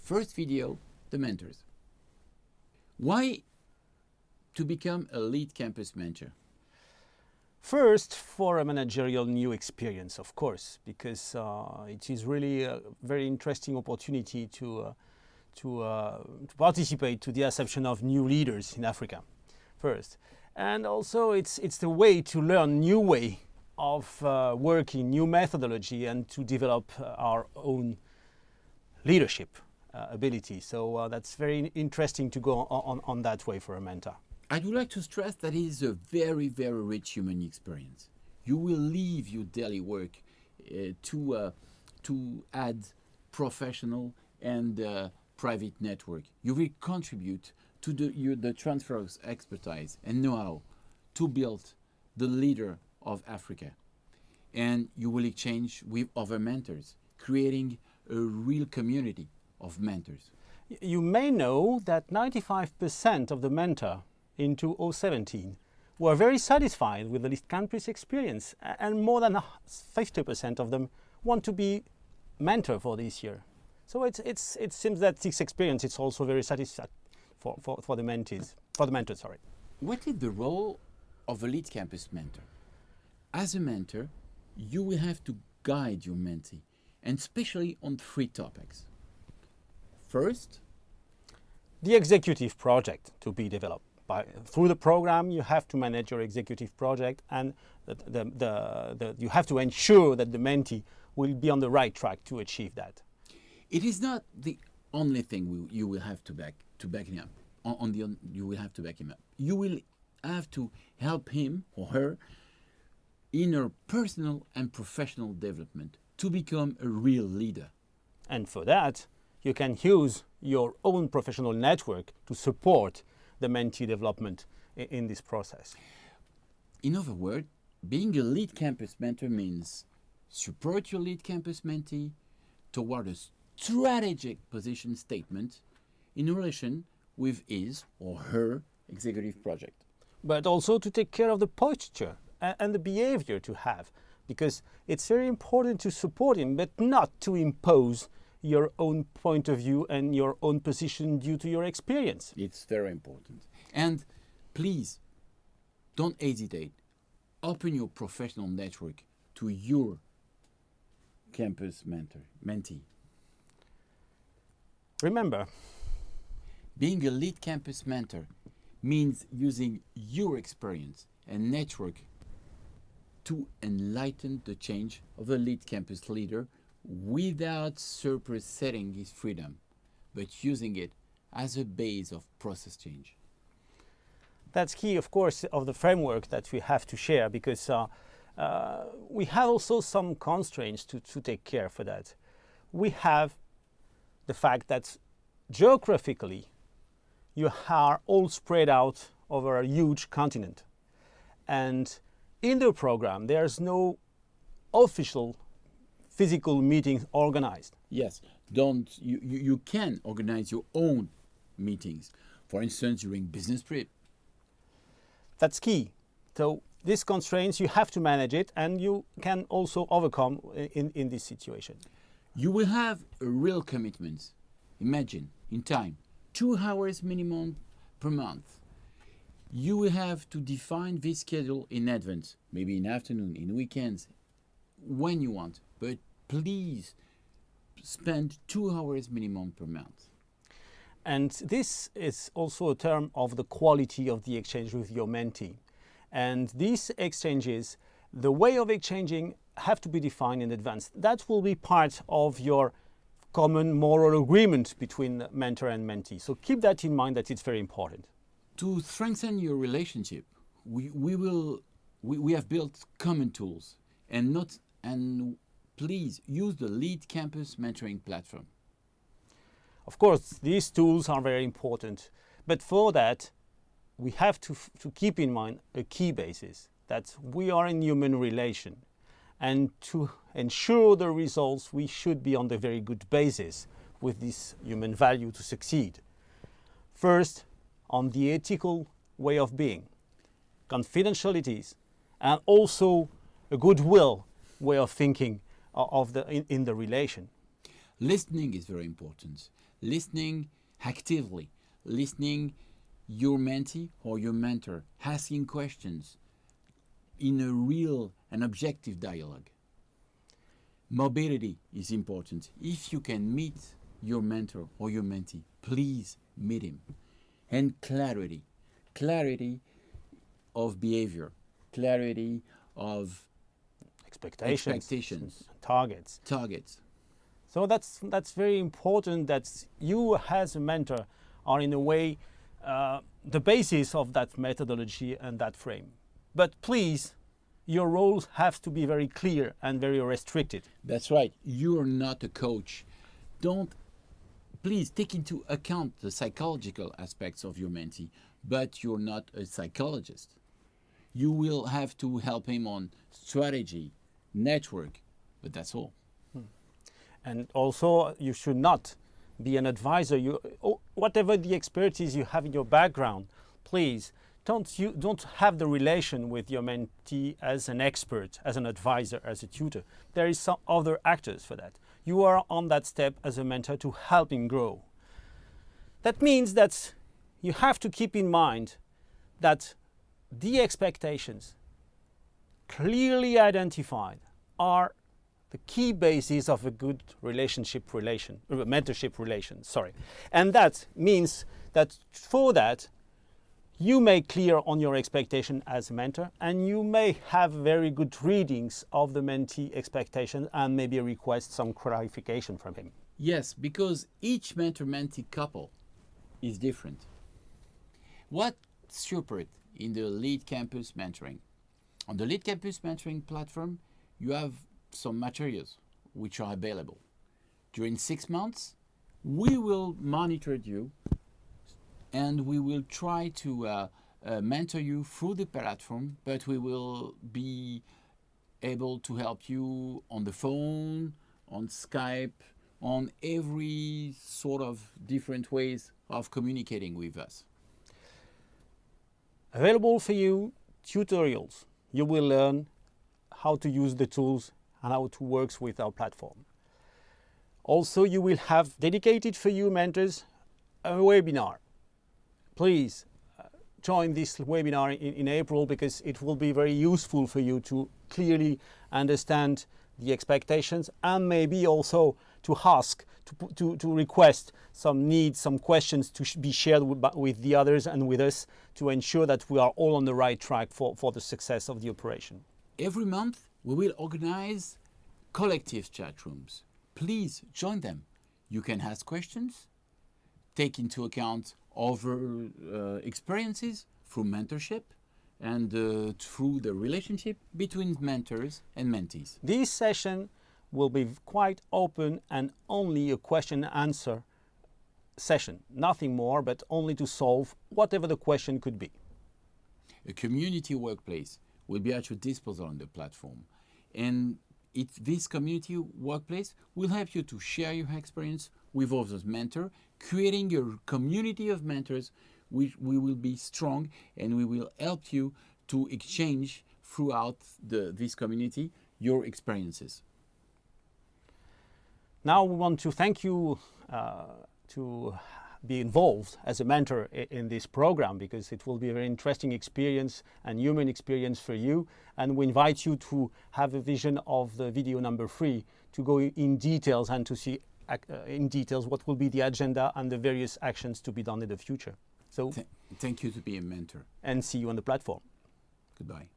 First video, the mentors. Why to become a lead campus mentor? First, for a managerial new experience, of course, because it is really a very interesting opportunity to participate to the assumption of new leaders in Africa, first. And also it's the way to learn new way of working, new methodology, and to develop our own leadership ability. So that's very interesting to go on that way for a mentor. I would like to stress that it is a very, very rich human experience. You will leave your daily work to add professional and private network. You will contribute to the transfer of expertise and know-how to build the leader of Africa. And you will exchange with other mentors, creating a real community of mentors. You may know that 95% of the mentor in 2017 were very satisfied with the lead campus experience, and more than 50% of them want to be mentor for this year. So it seems that this experience is also very satisfactory for the mentors. What is the role of a lead campus mentor? As a mentor, you will have to guide your mentee, and especially on 3 topics. First, the executive project to be developed. Through the program, you have to manage your executive project, and you have to ensure that the mentee will be on the right track to achieve that. It is not the only thing you will have to back him up. You will have to back him up. You will have to help him or her in her personal and professional development to become a real leader. And for that, you can use your own professional network to support the mentee development in this process. In other words, being a lead campus mentor means support your lead campus mentee toward a strategic position statement in relation with his or her executive project. But also to take care of the posture and the behavior to have, because it's very important to support him, but not to impose your own point of view and your own position due to your experience. It's very important. And please, don't hesitate. Open your professional network to your campus mentee. Remember, being a lead campus mentor means using your experience and network to enlighten the change of the lead campus leader without supersetting his freedom, but using it as a base of process change. That's key, of course, of the framework that we have to share, because we have also some constraints to take care for that. We have the fact that geographically you are all spread out over a huge continent, and in the program there's no official physical meetings organized. Yes, you can organize your own meetings, for instance during business trip. That's key. So these constraints, you have to manage it, and you can also overcome in this situation. You will have a real commitment. Imagine, in time, 2 hours minimum per month. You will have to define this schedule in advance, maybe in afternoon, in weekends, when you want. But please spend 2 hours minimum per month. And this is also a term of the quality of the exchange with your mentee. And these exchanges, the way of exchanging have to be defined in advance. That will be part of your common moral agreement between mentor and mentee. So keep that in mind, that it's very important. To strengthen your relationship, we have built common tools, and please use the Lead Campus Mentoring platform. Of course, these tools are very important, but for that, we have to keep in mind a key basis, that we are in human relation. And to ensure the results, we should be on the very good basis with this human value to succeed. First, on the ethical way of being, confidentialities, and also a goodwill way of thinking in the relation. Listening is very important. listening actively, listening your mentee or your mentor, asking questions in a real and objective dialogue. Mobility is important. If you can meet your mentor or your mentee, please meet him. And clarity of behavior, clarity of expectations. Targets. So that's very important, that you as a mentor are in a way the basis of that methodology and that frame. But please, your roles have to be very clear and very restricted. That's right. You are not a coach. Please take into account the psychological aspects of your mentee, but you're not a psychologist. You will have to help him on strategy, network, but that's all. And also, you should not be an advisor. Whatever the expertise you have in your background, please don't have the relation with your mentee as an expert, as an advisor, as a tutor. There is some other actors for that. You are on that step as a mentor to help him grow. That means that you have to keep in mind that the expectations clearly identified are the key basis of a good mentorship relation. And that means that for that, you may clear on your expectation as a mentor, and you may have very good readings of the mentee expectation and maybe request some clarification from him. Yes, because each mentor-mentee couple is different. What's super in the Lead Campus Mentoring? On the Lead Campus Mentoring platform, you have some materials which are available. During 6 months, we will monitor you and we will try to mentor you through the platform, but we will be able to help you on the phone, on Skype, on every sort of different ways of communicating with us. Available for you tutorials. You will learn how to use the tools and how to work with our platform. Also, you will have dedicated for you mentors a webinar. Please join this webinar in April, because it will be very useful for you to clearly understand the expectations, and maybe also to ask, to request some needs, some questions to be shared with the others and with us, to ensure that we are all on the right track for the success of the operation. Every month, we will organize collective chat rooms. Please join them. You can ask questions, take into account other experiences through mentorship, and through the relationship between mentors and mentees. This session will be quite open and only a question and answer session. Nothing more, but only to solve whatever the question could be. A community workplace will be at your disposal on the platform. And this community workplace will help you to share your experience with others mentors, creating a community of mentors which we will be strong, and we will help you to exchange throughout this community your experiences. Now we want to thank you to be involved as a mentor in this program, because it will be a very interesting experience and human experience for you. And we invite you to have a vision of the video number 3 to go in details and to see in details what will be the agenda and the various actions to be done in the future. So thank you to be a mentor. And see you on the platform. Goodbye.